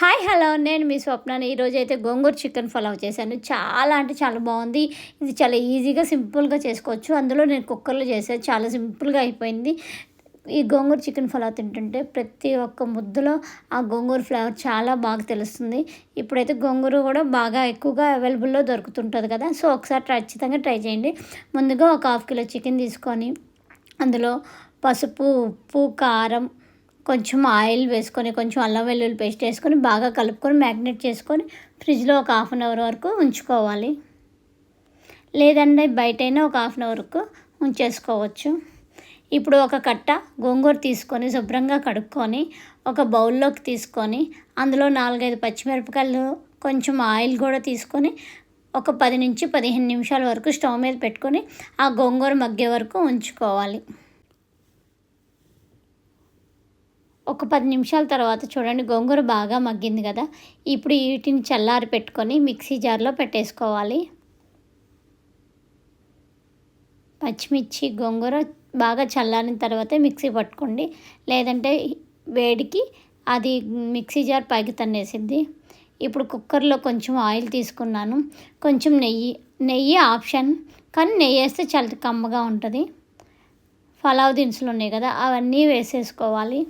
Hi hello నేను మీ స్వప్నాని. ఈరోజైతే గోంగూర chicken pulao చేశాను. చాలా అంటే చాలా బాగుంది. ఇది చాలా ఈజీగా సింపుల్గా చేసుకోవచ్చు. అందులో నేను కుక్కర్లో చేశాను. చాలా సింపుల్గా అయిపోయింది. ఈ గోంగూర చికెన్ పలావ్ తింటుంటే ప్రతి ఒక్క ముద్దలో ఆ గోంగూర ఫ్లేవర్ చాలా బాగా తెలుస్తుంది. ఇప్పుడైతే గోంగూర కూడా బాగా ఎక్కువగా అవైలబుల్లో దొరుకుతుంటుంది కదా, సో ఒకసారి ఖచ్చితంగా ట్రై చేయండి. ముందుగా ఒక 1/2 కిలో చికెన్ తీసుకొని అందులో పసుపు, ఉప్పు, కారం, కొంచెం ఆయిల్ వేసుకొని, కొంచెం అల్లం వెల్లుల్లి పేస్ట్ వేసుకొని బాగా కలుపుకొని మ్యాగ్నేట్ చేసుకొని ఫ్రిడ్జ్లో ఒక 1/2 అవర్ వరకు ఉంచుకోవాలి. లేదంటే బయటైనా ఒక 1/2 అవర్ వరకు ఉంచేసుకోవచ్చు. ఇప్పుడు ఒక కట్ట గోంగూర తీసుకొని శుభ్రంగా కడుక్కొని ఒక బౌల్లోకి తీసుకొని అందులో 4-5 పచ్చిమిరపకాయలు, కొంచెం ఆయిల్ కూడా తీసుకొని ఒక 10 నుంచి 15 నిమిషాల వరకు స్టవ్ మీద పెట్టుకొని ఆ గోంగూర మగ్గే వరకు ఉంచుకోవాలి. ఒక 10 నిమిషాల తర్వాత చూడండి, గోంగూర బాగా మగ్గింది కదా. ఇప్పుడు వీటిని చల్లారి పెట్టుకొని మిక్సీ జార్లో పెట్టేసుకోవాలి. పచ్చిమిర్చి, గోంగూర బాగా చల్లారిన తర్వాతే మిక్సీ పట్టుకోండి, లేదంటే వేడికి అది మిక్సీ జార్ పైకి తన్నేసిద్ది. ఇప్పుడు కుక్కర్లో కొంచెం ఆయిల్ తీసుకున్నాను, కొంచెం నెయ్యి ఆప్షన్, కానీ నెయ్యి వేస్తే చాలా కమ్మగా ఉంటుంది. పలావ్ దినుసులు ఉన్నాయి కదా, అవన్నీ వేసేసుకోవాలి.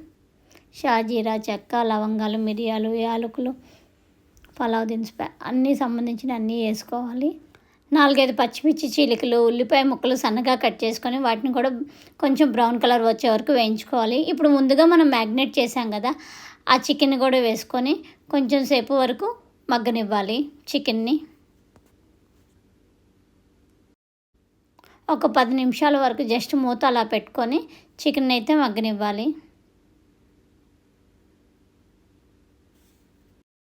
షాజీరా, చెక్క, లవంగాలు, మిరియాలు, యాలకులు, పలావ్ దినుసు అన్నీ సంబంధించిన అన్నీ వేసుకోవాలి. 4-5 పచ్చిమిర్చి చీలికలు, ఉల్లిపాయ ముక్కలు సన్నగా కట్ చేసుకొని వాటిని కూడా కొంచెం బ్రౌన్ కలర్ వచ్చే వరకు వేయించుకోవాలి. ఇప్పుడు ముందుగా మనం మ్యాగ్నేట్ చేసాం కదా, ఆ చికెన్ కూడా వేసుకొని కొంచెం సేపు వరకు మగ్గనివ్వాలి. చికెన్ని ఒక 10 నిమిషాల వరకు జస్ట్ మూత అలా పెట్టుకొని చికెన్ అయితే మగ్గనివ్వాలి.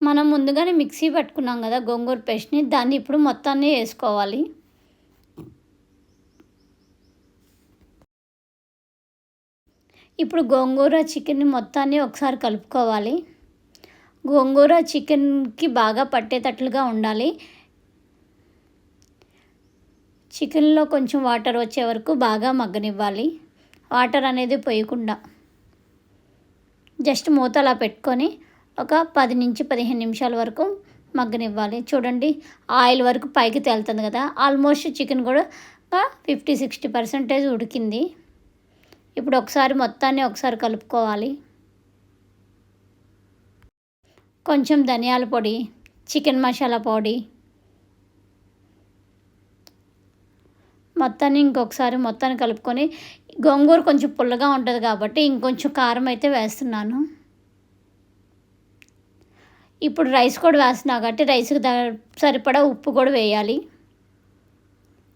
మనం ముందుగానే మిక్సీ పెట్టుకున్నాం కదా గోంగూర పేస్ట్ని, దాన్ని ఇప్పుడు మొత్తాన్ని వేసుకోవాలి. ఇప్పుడు గోంగూర చికెన్ని మొత్తాన్ని ఒకసారి కలుపుకోవాలి. గోంగూర చికెన్కి బాగా పట్టేటట్లుగా ఉండాలి. చికెన్లో కొంచెం వాటర్ వచ్చే వరకు బాగా మగ్గనివ్వాలి. వాటర్ అనేది పోయకుండా జస్ట్ మూత అలా పెట్టుకొని ఒక 10 నుంచి 15 నిమిషాల వరకు మగ్గనివ్వాలి. చూడండి, ఆయిల్ వరకు పైకి తేలుతుంది కదా. ఆల్మోస్ట్ చికెన్ కూడా 50-60% ఉడికింది. ఇప్పుడు మొత్తాన్ని ఒకసారి కలుపుకోవాలి. కొంచెం ధనియాల పొడి, చికెన్ మసాలా పొడి మొత్తాన్ని కలుపుకొని, గోంగూర కొంచెం పుల్లగా ఉంటుంది కాబట్టి ఇంకొంచెం కారం అయితే వేస్తున్నాను. ఇప్పుడు రైస్ కూడా వేస్తున్నా కాబట్టి రైస్కి సరిపడా ఉప్పు కూడా వేయాలి.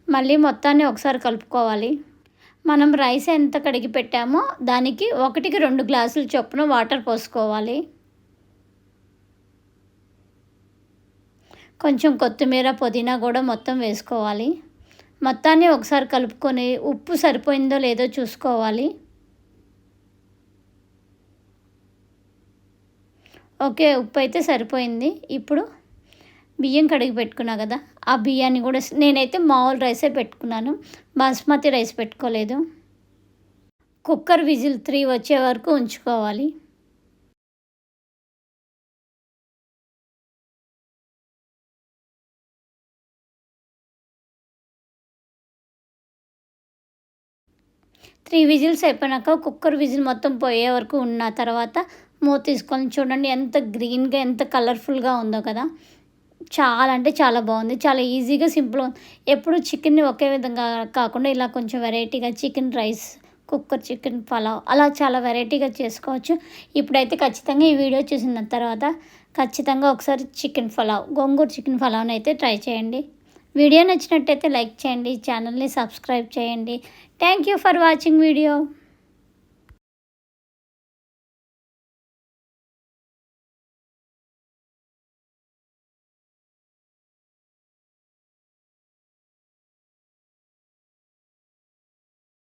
మళ్ళీ మొత్తాన్ని ఒకసారి కలుపుకోవాలి. మనం రైస్ ఎంత కడిగి పెట్టామో దానికి 1కి 2 గ్లాసుల చొప్పున వాటర్ పోసుకోవాలి. కొంచెం కొత్తిమీర, పుదీనా కూడా మొత్తం వేసుకోవాలి. మొత్తాన్ని ఒకసారి కలుపుకొని ఉప్పు సరిపోయిందో లేదో చూసుకోవాలి. ఓకే, ఉప్పు అయితే సరిపోయింది. ఇప్పుడు బియ్యం కడిగి పెట్టుకున్నా కదా, ఆ బియ్యాన్ని కూడా నేనైతే మామూలు రైసే పెట్టుకున్నాను, బాస్మతి రైస్ పెట్టుకోలేదు. కుక్కర్ విజిల్ 3 వచ్చే వరకు ఉంచుకోవాలి. త్రీ విజిల్స్ అయిపోయినాక కుక్కర్ విజిల్ మొత్తం పోయే వరకు ఉన్న తర్వాత మూత తీసుకొని చూడండి, ఎంత గ్రీన్గా ఎంత కలర్ఫుల్గా ఉందో కదా. చాలా అంటే చాలా బాగుంది. చాలా ఈజీగా సింపుల్గా. ఎప్పుడు చికెన్ని ఒకే విధంగా కాకుండా ఇలా కొంచెం వెరైటీగా chicken rice, cooker chicken pulao అలా చాలా వెరైటీగా చేసుకోవచ్చు. ఇప్పుడైతే ఖచ్చితంగా ఈ వీడియో చూసిన తర్వాత ఖచ్చితంగా ఒకసారి గోంగూర చికెన్ పలావ్ని అయితే ట్రై చేయండి. వీడియో నచ్చినట్టయితే లైక్ చేయండి, ఛానల్ని సబ్స్క్రైబ్ చేయండి. Thank you for watching video.